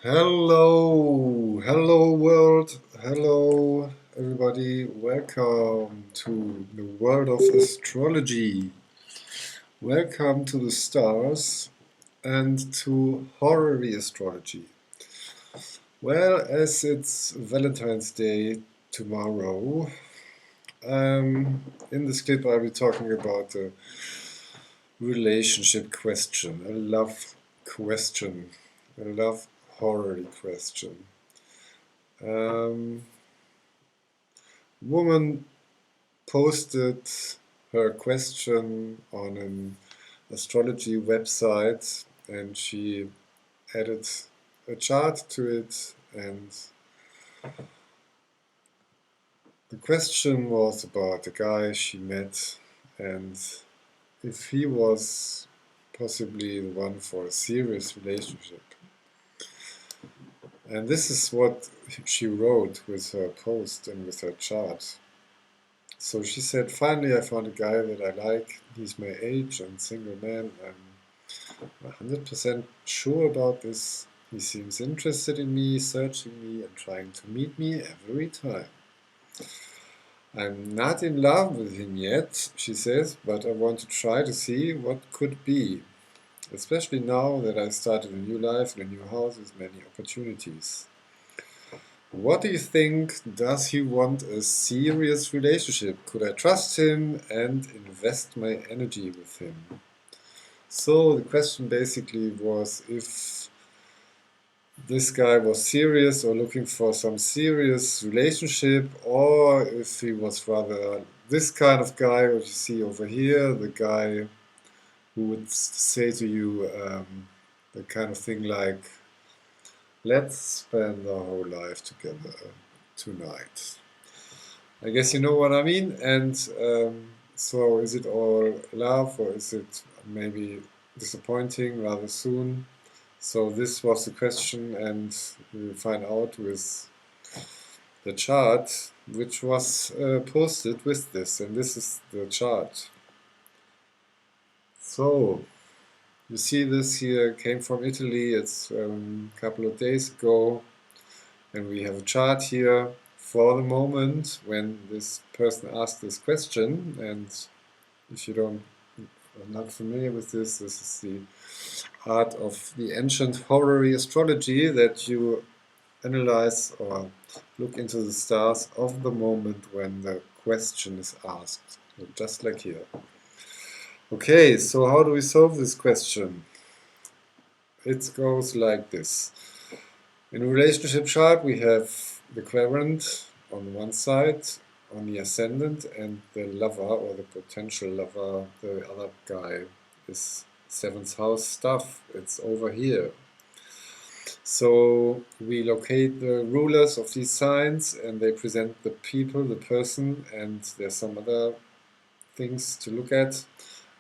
Hello world, hello everybody, welcome to the world of astrology. Welcome to the stars and to Horary Astrology. Well, as it's Valentine's Day tomorrow, in this clip I'll be talking about a relationship question, a love question, a love horary question. Woman posted her question on an astrology website and she added a chart to it, and the question was about a guy she met and if he was possibly the one for a serious relationship. And this is what she wrote with her post and with her chart. So she said, finally I found a guy that I like. He's my age and single man. I'm 100% sure about this. He seems interested in me, searching me and trying to meet me every time. I'm not in love with him yet, she says, but I want to try to see what could be, especially now that I started a new life in a new house with many opportunities. What do you think? Does he want a serious relationship? Could I trust him and invest my energy with him? So the question basically was if this guy was serious or looking for some serious relationship, or if he was rather this kind of guy, what you see over here, the guy who would say to you the kind of thing like, let's spend our whole life together tonight. I guess you know what I mean. And so is it all love or is it maybe disappointing rather soon? So this was the question, and we will find out with the chart, which was posted with this, and this is the chart. So you see this here came from Italy. It's a couple of days ago, and we have a chart here for the moment when this person asked this question. And if you are not familiar with this, this is the art of the ancient horary astrology, that you analyze or look into the stars of the moment when the question is asked, just like here. Okay, so how do we solve this question? It goes like this. In a relationship chart, we have the quadrant on one side, on the ascendant, and the lover or the potential lover, the other guy, is seventh house stuff. It's over here. So we locate the rulers of these signs and they present the people, the person, and there's some other things to look at.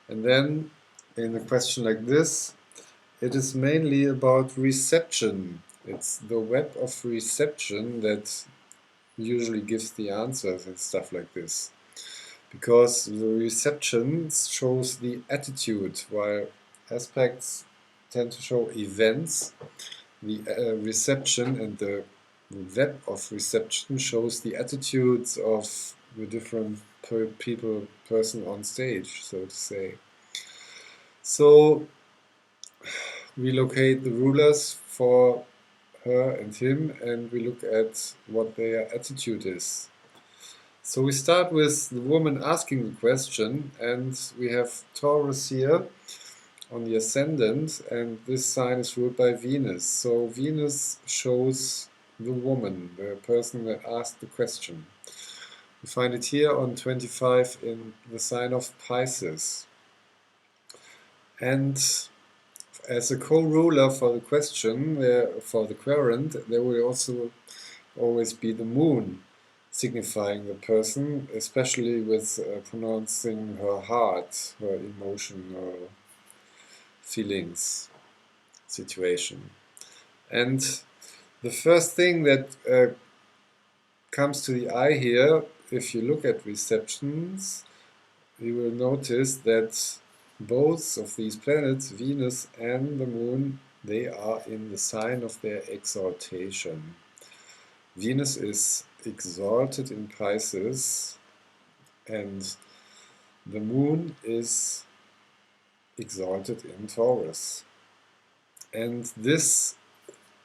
And then in a question like this, it is mainly about reception. It's the web of reception that usually gives the answers and stuff like this. Because the reception shows the attitude, while aspects tend to show events. The reception and the web of reception shows the attitudes of the different person on stage, so to say. So we locate the rulers for her and him, and we look at what their attitude is. So we start with the woman asking the question, and we have Taurus here on the ascendant, and this sign is ruled by Venus. So Venus shows the woman, the person that asked the question. We find it here on 25 in the sign of Pisces. And as a co-ruler for the question, for the quadrant, there will also always be the moon, signifying the person, especially with pronouncing her heart, her emotional feelings, situation. And the first thing that comes to the eye here, if you look at receptions, you will notice that both of these planets, Venus and the Moon, they are in the sign of their exaltation. Venus is exalted in Pisces, and the moon is exalted in Taurus. And this,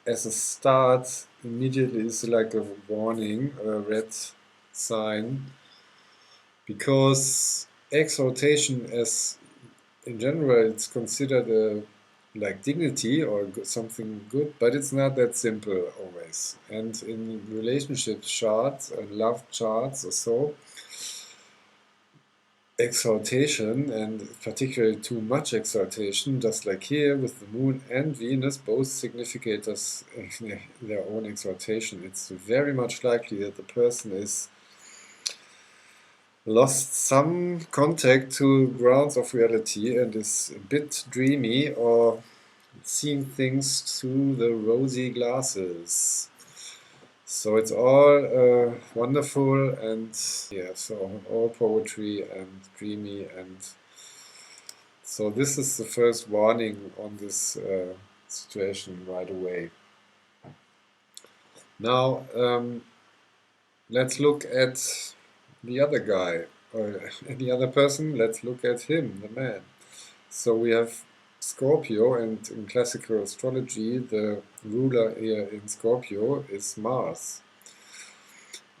as a start, immediately is like a warning, a red sign, because exaltation, as in general, it's considered a like dignity or something good, but it's not that simple always. And in relationship charts and love charts or so, exaltation, and particularly too much exaltation, just like here with the moon and Venus, both significators their own exaltation, it's very much likely that the person is lost some contact to grounds of reality and is a bit dreamy or seeing things through the rosy glasses. So it's all wonderful, and yeah, so all poetry and dreamy, and so this is the first warning on this situation right away. Now let's look at the other guy, or any other person. Let's look at him, the man. So we have Scorpio, and in classical astrology, the ruler here in Scorpio is Mars.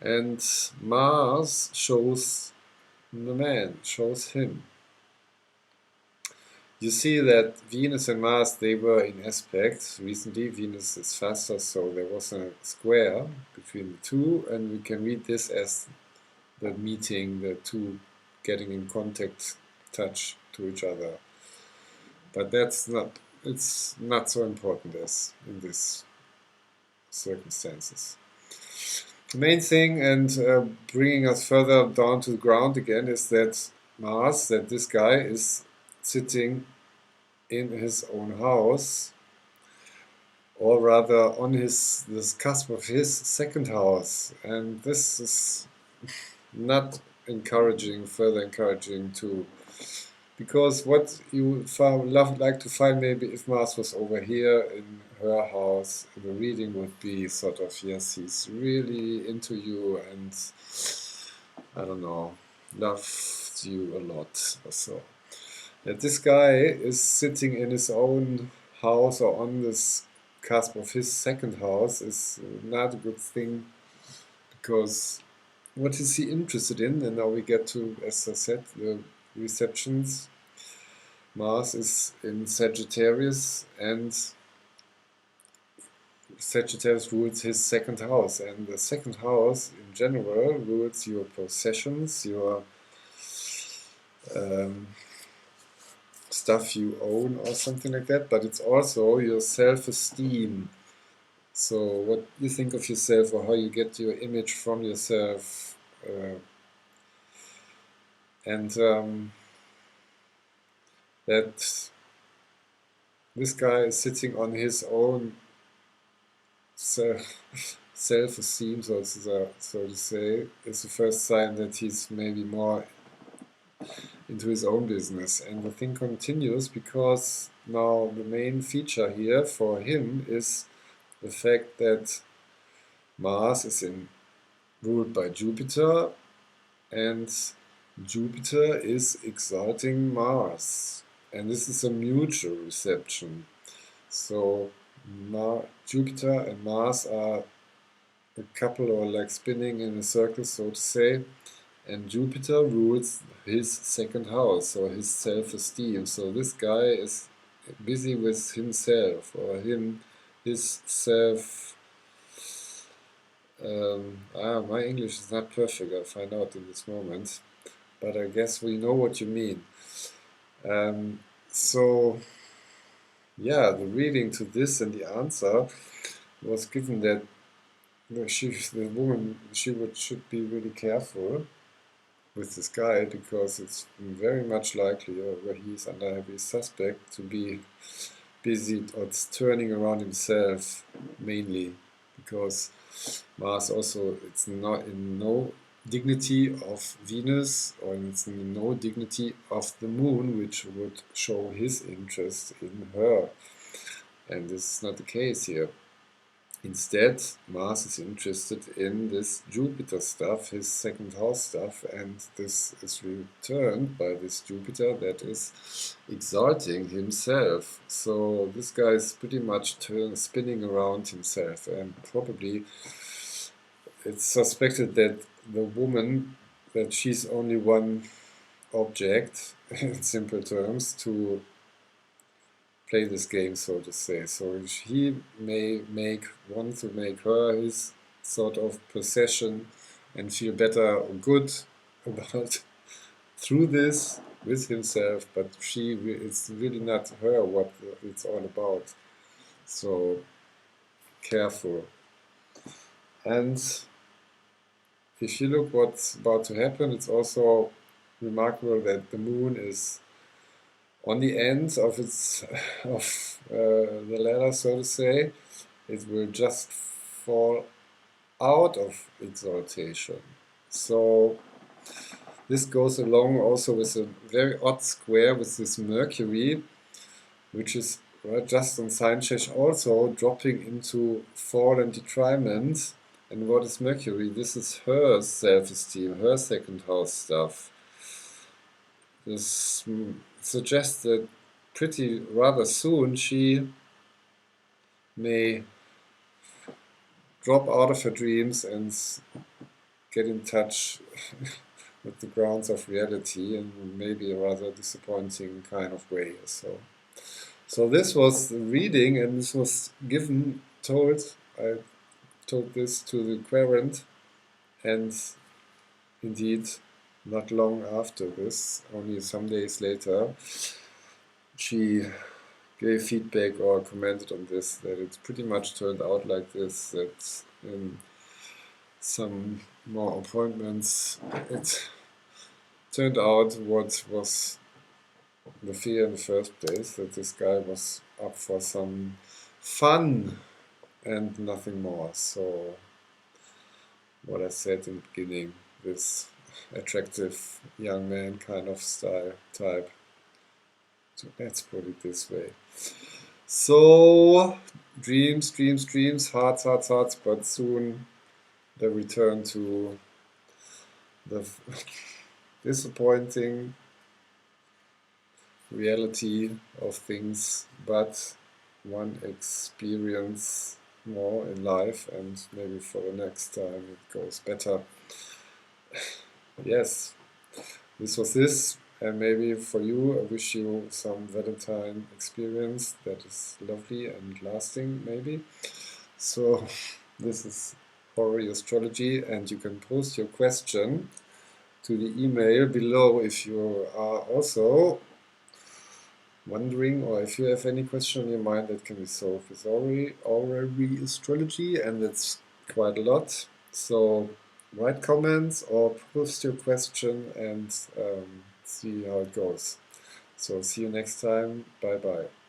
And Mars shows the man, shows him. You see that Venus and Mars, they were in aspect recently. Venus is faster, so there was a square between the two, and we can read this as the meeting, the two getting in contact, touch to each other. But it's not so important as in these circumstances. The main thing, and bringing us further down to the ground again, is that Mars, that this guy is sitting in his own house, or rather on this cusp of his second house, and this is not encouraging, further encouraging to, because what you like to find, maybe if Mars was over here in her house, the reading would be sort of, yes, he's really into you and, I don't know, loves you a lot or so. That this guy is sitting in his own house or on this cusp of his second house is not a good thing, because what is he interested in? And now we get to, as I said, the receptions. Mars is in Sagittarius, and Sagittarius rules his second house, and the second house in general rules your possessions, your stuff you own or something like that, but it's also your self-esteem. So what you think of yourself, or how you get your image from yourself, and that this guy is sitting on his own self-esteem, so to say, is the first sign that he's maybe more into his own business. And the thing continues, because now the main feature here for him is the fact that Mars is ruled by Jupiter, and Jupiter is exalting Mars, and this is a mutual reception. So Jupiter and Mars are a couple, or like spinning in a circle, so to say, and Jupiter rules his second house, so his self-esteem. So this guy is busy with himself, or his self. My English is not perfect, I'll find out in this moment, but I guess we know what you mean. So yeah, the reading to this and the answer was given that the woman should be really careful with this guy, because it's very much likely, or he's under heavy suspect, to be busy or turning around himself mainly, because Mars also, it's not in no dignity of Venus, or it's in no dignity of the moon, which would show his interest in her. And this is not the case here. Instead, Mars is interested in this Jupiter stuff, his second house stuff, and this is returned by this Jupiter that is exalting himself. So this guy is pretty much spinning around himself, and probably it's suspected that the woman, that she's only one object, in simple terms, to play this game, so to say. So he may want to make her his sort of possession and feel better or good about through this with himself, but it's really not her what it's all about. So careful. And if you look what's about to happen, it's also remarkable that the moon is on the end of the ladder, so to say. It will just fall out of exaltation. So this goes along also with a very odd square with this Mercury, which is just on sign change also dropping into fall and detriment. And what is Mercury? This is her self-esteem, her second house stuff. This suggests that pretty rather soon she may drop out of her dreams and get in touch with the grounds of reality in maybe a rather disappointing kind of way. So this was the reading, and this was I told this to the querent, and indeed, not long after this, only some days later, she gave feedback or commented on this, that it's pretty much turned out like this, that in some more appointments it turned out what was the fear in the first place, that this guy was up for some fun and nothing more. So what I said in the beginning, this attractive young man kind of type. So let's put it this way. So dreams, hearts, but soon the return to the disappointing reality of things, but one experience more in life, and maybe for the next time it goes better. Yes, this was this, and maybe for you, I wish you some Valentine experience that is lovely and lasting, maybe. So this is Horary Astrology, and you can post your question to the email below if you are also wondering, or if you have any question on your mind that can be solved with Horary Astrology, and it's quite a lot. So write comments or post your question and see how it goes. So see you next time. Bye bye.